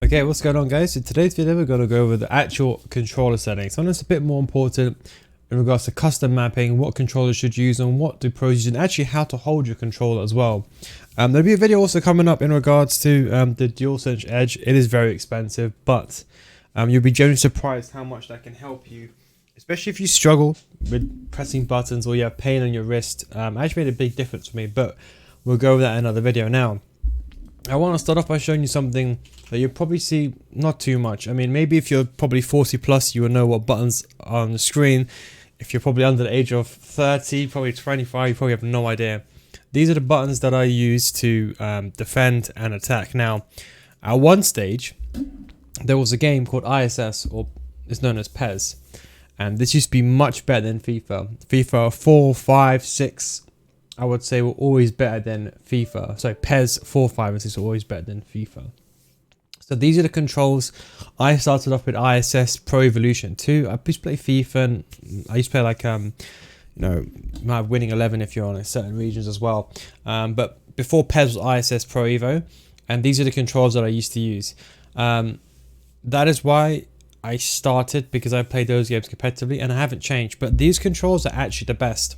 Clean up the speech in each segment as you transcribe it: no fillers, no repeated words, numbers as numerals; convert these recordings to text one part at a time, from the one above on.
Okay, what's going on, guys? In today's video we're going to go over the actual controller settings. Something that's a bit more important in regards to custom mapping, what controllers should use and what do pros use, and actually how to hold your controller as well. There'll be a video also coming up in regards to the DualSense Edge. It is very expensive, but you'll be genuinely surprised how much that can help you, especially if you struggle with pressing buttons or you have pain on your wrist. Actually made a big difference for me, but we'll go over that in another video. Now, I want to start off by showing you something that you'll probably see not too much. I mean, maybe if you're probably 40 plus, you will know what buttons are on the screen. If you're probably under the age of 30, probably 25, you probably have no idea. These are the buttons that I use to defend and attack. Now, at one stage, there was a game called ISS, or it's known as PES. And this used to be much better than FIFA. FIFA 4, 5, 6, I would say were always better than FIFA. Sorry, PES 4, 5, and 6 were always better than FIFA. So these are the controls. I started off with ISS Pro Evolution 2. I used to play FIFA, and I used to play like, you know, you might have winning 11 if you're on certain regions as well. But before PES was ISS Pro Evo, and these are the controls that I used to use. That is why I started, because I played those games competitively, and I haven't changed. But these controls are actually the best.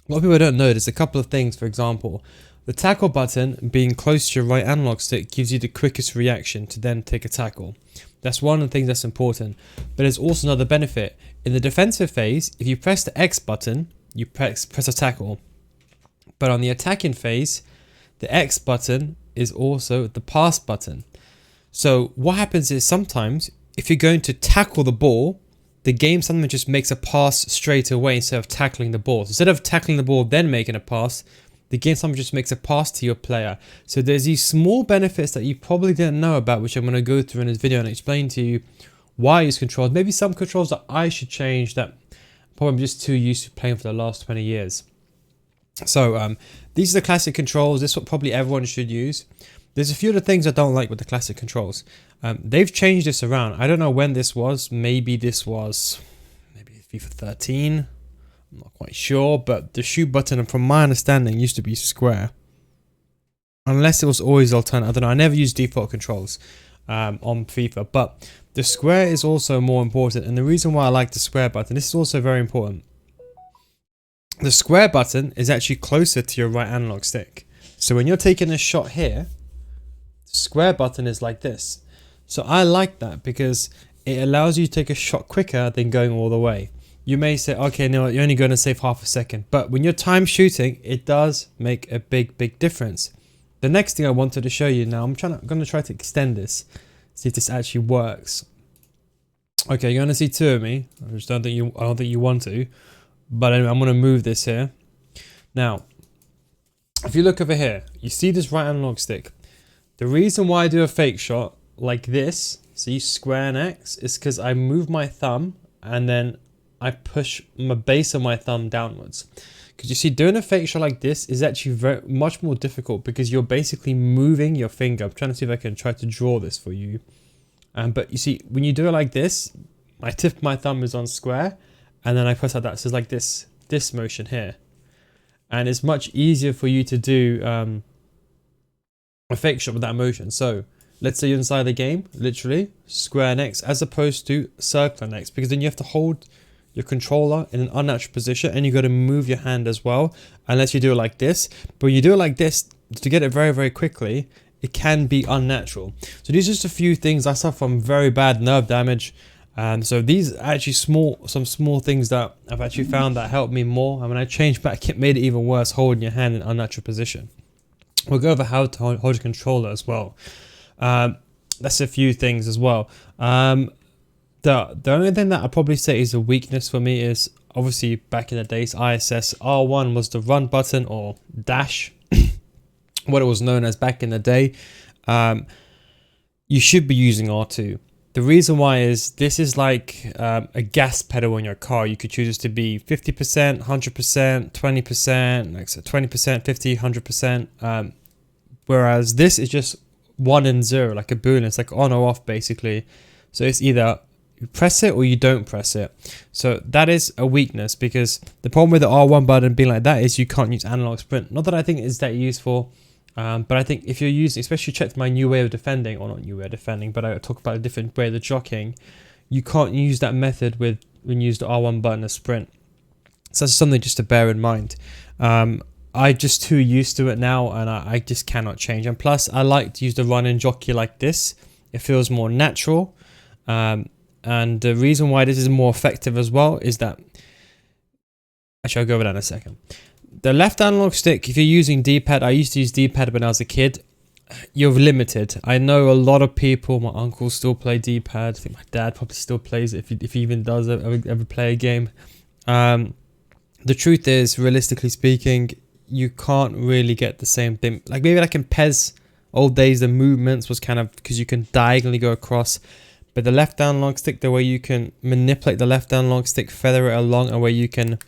A lot of people don't know there's a couple of things. For example, the tackle button being close to your right analog stick gives you the quickest reaction to then take a tackle. That's one of the things that's important. But there's also another benefit. In the defensive phase, if you press the X button, you press a tackle. But on the attacking phase, the X button is also the pass button. So what happens is sometimes if you're going to tackle the ball, the game sometimes just makes a pass straight away instead of tackling the ball. So instead of tackling the ball then making a pass, the game sometimes just makes a pass to your player. So there's these small benefits that you probably didn't know about, which I'm going to go through in this video and explain to you why I use controls. Maybe some controls that I should change that probably I'm just too used to playing for the last 20 years. So these are the classic controls. This is what probably everyone should use. There's a few of the things I don't like with the classic controls. They've changed this around. I don't know when this was. Maybe this was FIFA 13. I'm not quite sure. But the shoot button, from my understanding, used to be square. Unless it was always alternate. I don't know. I never used default controls on FIFA. But the square is also more important. And the reason why I like the square button, this is also very important. The square button is actually closer to your right analog stick. So when you're taking a shot here, the square button is like this. So I like that because it allows you to take a shot quicker than going all the way. You may say, okay, no, you're only going to save half a second. But when you're time shooting, it does make a big difference. The next thing I wanted to show you now, I'm going to try to extend this, see if this actually works. Okay, you're going to see two of me. I don't think you want to. But anyway, I'm going to move this here. Now, if you look over here, you see this right analog stick. The reason why I do a fake shot like this, see square and X, is because I move my thumb and then I push my base of my thumb downwards. Because you see, doing a fake shot like this is actually much more difficult because you're basically moving your finger. I'm trying to see if I can try to draw this for you. But you see, when you do it like this, my tip of my thumb is on square and then I press like that. So it's like this motion here. And it's much easier for you to do a fake shot with that motion. So let's say you're inside the game, literally square and X, as opposed to circle and X, because then you have to hold your controller in an unnatural position and you got to move your hand as well, unless you do it like this. But when you do it like this, to get it very quickly, it can be unnatural. So these are just a few things. I suffer from very bad nerve damage. So these are actually some small things that I've actually found that helped me more. And when I changed back, it made it even worse, holding your hand in an unnatural position. We'll go over how to hold your controller as well. That's a few things as well. The only thing that I'd probably say is a weakness for me is, obviously back in the days, ISS R1 was the run button, or dash, what it was known as back in the day. You should be using R2. The reason why is this is like a gas pedal in your car. You could choose this to be 50%, 100%, 20%, like so 20%, 50, 100%. Whereas this is just 1 and 0, like a boolean. It's like on or off basically. So it's either you press it or you don't press it. So that is a weakness, because the problem with the R1 button being like that is you can't use analog sprint. Not that I think it's that useful. But I think if you're using, especially check my new way of defending, or not new way of defending, but I talk about a different way of jockeying. You can't use that method when you use the R1 button as sprint. So that's something just to bear in mind. I'm just too used to it now, and I just cannot change. And plus, I like to use the run and jockey like this. It feels more natural. And the reason why this is more effective as well is that... Actually, I'll go over that in a second. The left analog stick, if you're using D-pad, I used to use D-pad when I was a kid. You're limited. I know a lot of people, my uncle still play D-pad. I think my dad probably still plays it if he even does ever play a game. The truth is, realistically speaking, you can't really get the same thing. Like maybe like in PES old days, the movements was kind of because you can diagonally go across. But the left analog stick, the way you can manipulate the left analog stick, feather it along, and where you can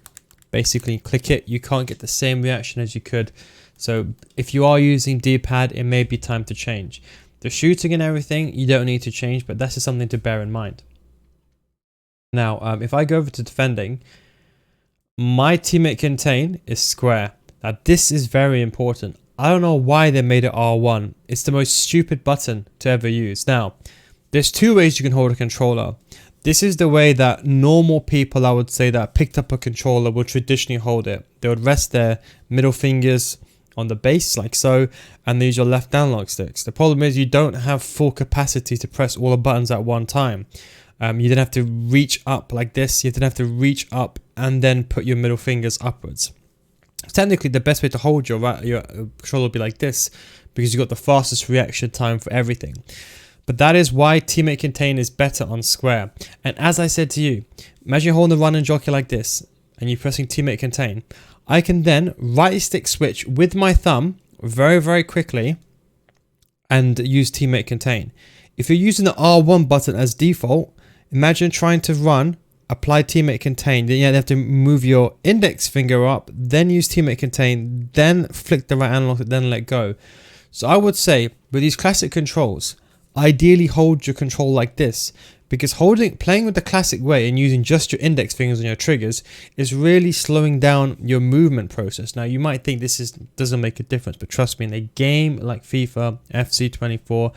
basically click it, you can't get the same reaction as you could. So if you are using D-pad, it may be time to change. The shooting and everything, you don't need to change, but that's just something to bear in mind. Now, if I go over to defending, my teammate contain is square. Now this is very important. I don't know why they made it R1. It's the most stupid button to ever use. Now, there's two ways you can hold a controller. This is the way that normal people, I would say, that picked up a controller would traditionally hold it. They would rest their middle fingers on the base like so, and they use your left analog sticks. The problem is you don't have full capacity to press all the buttons at one time. You then have to reach up like this. You then have to reach up and then put your middle fingers upwards. Technically, the best way to hold your controller would be like this, because you've got the fastest reaction time for everything. But that is why teammate contain is better on square. And as I said to you, imagine you're holding the run and jockey like this, and you're pressing teammate contain. I can then right stick switch with my thumb very, very quickly and use teammate contain. If you're using the R1 button as default, imagine trying to run, apply teammate contain, then you have to move your index finger up, then use teammate contain, then flick the right analog, then let go. So I would say with these classic controls, ideally hold your control like this, because playing with the classic way and using just your index fingers on your triggers is really slowing down your movement process. Now you might think this doesn't make a difference, but trust me, in a game like FIFA, FC24,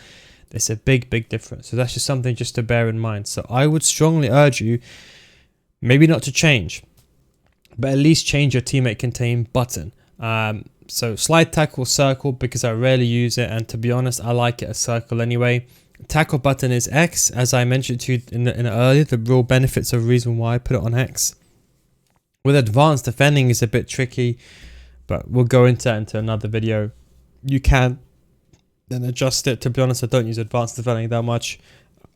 there's a big difference. So that's just something just to bear in mind. So I would strongly urge you, maybe not to change, but at least change your teammate contain button. So slide tackle circle, because I rarely use it, and to be honest, I like it as circle anyway. Tackle button is X, as I mentioned to you in earlier. The real benefits of the reason why I put it on X. With advanced defending is a bit tricky, but we'll go into that into another video. You can then adjust it. To be honest, I don't use advanced defending that much.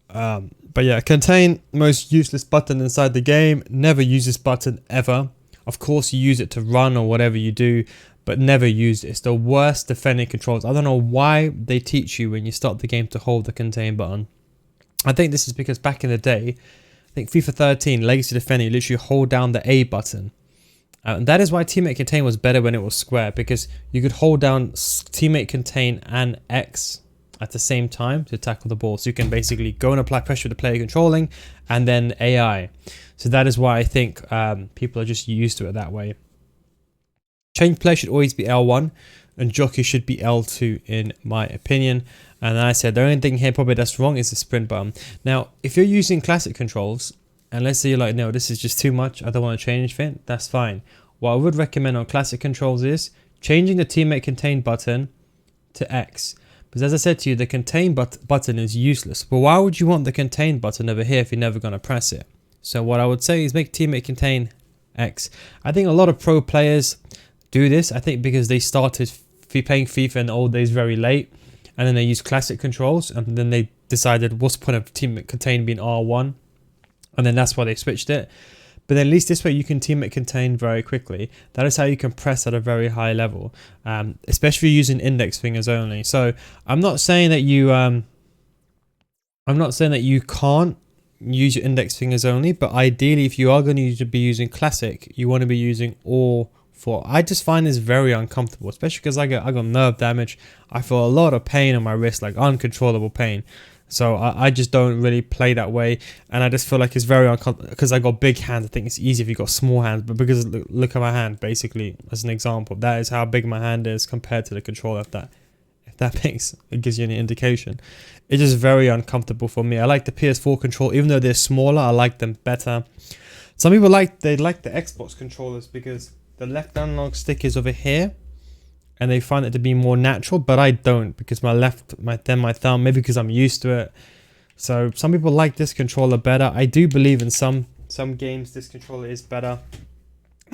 But yeah, contain, most useless button inside the game. Never use this button ever. Of course, you use it to run or whatever you do, but never use it. It's the worst defending controls. I don't know why they teach you when you start the game to hold the contain button. I think this is because back in the day, I think FIFA 13, Legacy Defending, you literally hold down the A button. And that is why teammate contain was better when it was square, because you could hold down teammate contain and X at the same time to tackle the ball. So you can basically go and apply pressure with the player controlling and then AI. So that is why I think people are just used to it that way. Change play should always be L1 and jockey should be L2 in my opinion. And I said the only thing here probably that's wrong is the sprint button. Now, if you're using classic controls, and let's say you're like, no, this is just too much, I don't want to change it, that's fine. What I would recommend on classic controls is changing the teammate contain button to X. Because as I said to you, the contain button is useless. But why would you want the contain button over here if you're never going to press it? So what I would say is make teammate contain X. I think a lot of pro players do this, I think because they started playing FIFA in the old days very late, and then they used classic controls, and then they decided what's the point of teammate contain being R1, and then that's why they switched it. But then at least this way you can teammate contain very quickly. That is how you can press at a very high level, especially using index fingers only. So I'm not saying that you can't use your index fingers only, but ideally if you are going to be using classic, you want to be using all four. I just find this very uncomfortable, especially because I got nerve damage. I feel a lot of pain on my wrist, like uncontrollable pain. So I just don't really play that way, and I just feel like it's very uncomfortable because I got big hands. I think it's easy if you got small hands, but because look at my hand, basically as an example, that is how big my hand is compared to the controller. If that It gives you any indication. It's just very uncomfortable for me. I like the PS4 control, even though they're smaller, I like them better. Some people like the Xbox controllers because the left analog stick is over here, and they find it to be more natural, but I don't, because my thumb, maybe because I'm used to it. So some people like this controller better. I do believe in some games this controller is better.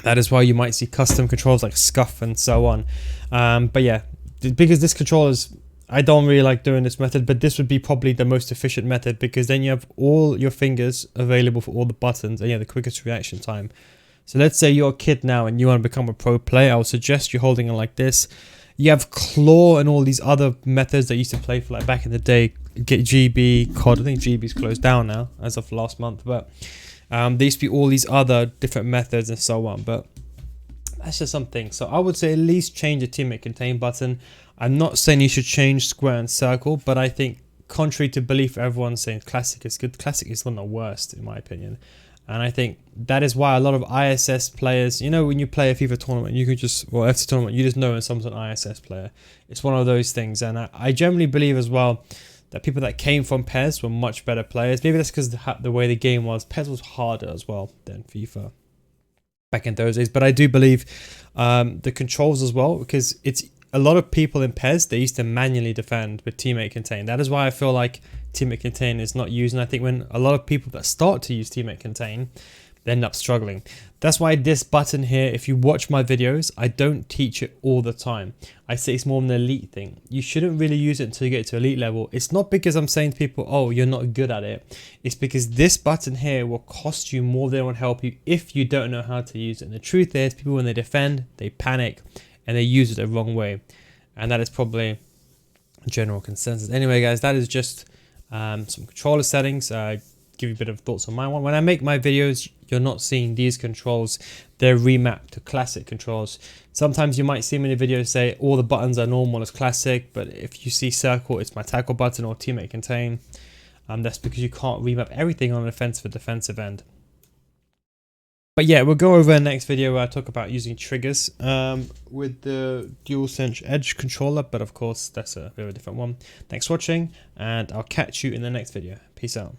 That is why you might see custom controls like Scuff and so on. But yeah, because this controller is, I don't really like doing this method, but this would be probably the most efficient method, because then you have all your fingers available for all the buttons, and yeah, the quickest reaction time. So let's say you're a kid now and you want to become a pro player. I would suggest you holding it like this. You have claw and all these other methods that you used to play for, like back in the day. Get GB, COD. I think GB's closed down now as of last month, but there used to be all these other different methods and so on. But that's just something. So I would say at least change the teammate contain button. I'm not saying you should change square and circle, but I think contrary to belief, everyone's saying classic is good. Classic is one of the worst in my opinion. And I think that is why a lot of ISS players, you know, when you play a FIFA tournament, you can just, well, FC tournament, you just know when someone's an ISS player. It's one of those things. And I generally believe as well that people that came from PES were much better players. Maybe that's because the way the game was. PES was harder as well than FIFA back in those days. But I do believe the controls as well, because it's a lot of people in PES, they used to manually defend with teammate contain. That is why I feel like teammate contain is not used. And I think when a lot of people that start to use teammate contain, they end up struggling. That's why this button here, if you watch my videos, I don't teach it all the time. I say it's more of an elite thing. You shouldn't really use it until you get to elite level. It's not because I'm saying to people, oh, you're not good at it. It's because this button here will cost you more than it will help you if you don't know how to use it. And the truth is, people when they defend, they panic and they use it the wrong way. And that is probably general consensus. Anyway, guys, that is just some controller settings. Give you a bit of thoughts on my one. When I make my videos, you're not seeing these controls. They're remapped to classic controls. Sometimes you might see me in the video say all the buttons are normal as classic, but if you see circle, it's my tackle button or teammate contain. That's because you can't remap everything on an offensive or defensive end. But yeah, we'll go over in the next video where I talk about using triggers with the DualSense Edge controller, but of course that's a bit of a different one. Thanks for watching, and I'll catch you in the next video. Peace out.